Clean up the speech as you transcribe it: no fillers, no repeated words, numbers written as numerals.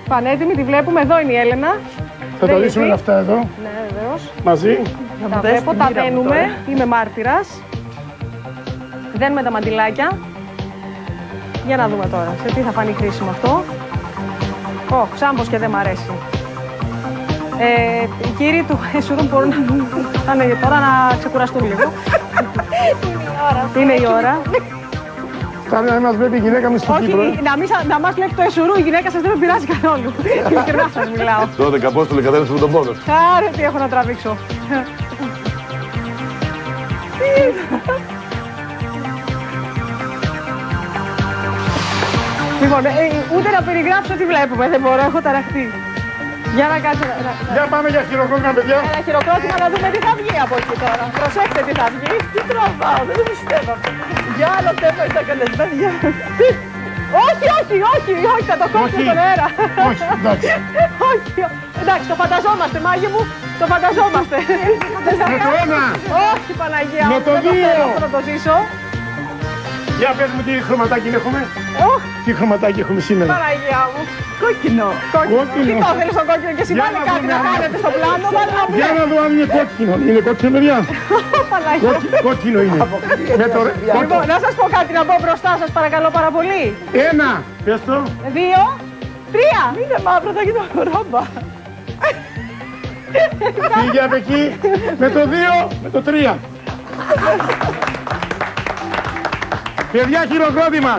Πανέτοιμη, τη βλέπουμε. Εδώ είναι η Έλενα. Θα τα λύσουμε αυτά εδώ. Ναι, βεβαίως. Μαζί. Τα βλέπω, τα δένουμε. Είμαι μάρτυρας. Δένουμε τα μαντιλάκια. Για να δούμε τώρα σε τι θα φανεί χρήσιμο αυτό. Ξάμπος και δεν μ' αρέσει. Οι κύριοι του εσουρού μπορούν τώρα να ξεκουραστούν λίγο. Είναι η ώρα. Κάνε να μας βλέπει η γυναίκα μου στην Κύπρο. Όχι, να μας βλέπει το εσουρού, η γυναίκα σας δεν με πειράζει καθόλου. Ειλικρινά σας μιλάω. 12 Απόστολοι καθένας με τον πόνο. Άρε τι έχω να τραβήξω. Λοιπόν, ούτε να περιγράψω τι βλέπουμε, δεν μπορώ, έχω ταραχτεί. Για να κάτσω. Για πάμε για χειροκρότημα, παιδιά. Ένα χειροκρότημα να δούμε τι θα βγει από εκεί τώρα. Προσέξτε τι θα βγει. Τι τραβάω, δεν το πιστεύω αυτό. Για άλλο θέμα ήταν καλεσμένη. Όχι, θα το κόψουμε στον αέρα. Όχι, εντάξει. Όχι, εντάξει, το φανταζόμαστε, μάγι μου, το φανταζόμαστε. Με το ένα. Όχι, Παναγία μου, Με το δύο. Δεν θα το ζήσω. Για πες μου τι χρωματάκι έχουμε. Τι χρωματάκι έχουμε σήμερα. Παναγία μου. Κόκκινο. Τι το θέλεις στο κόκκινο και εσύ βάλε κάτι να κάνετε στο πλάνο, βάλε να Για να δω αν είναι κόκκινο. Είναι κόκκινο, παιδιά. Κόκκινο είναι. Λοιπόν, να σας πω κάτι να πω μπροστά σας, παρακαλώ πάρα πολύ. Ένα. Πες το. 2, 3. Είναι μαύρο, θα γίνω ρόμπα. Πήγε από εκεί. Με το 2, με το 3. Παιδιά, χειροκρότημα.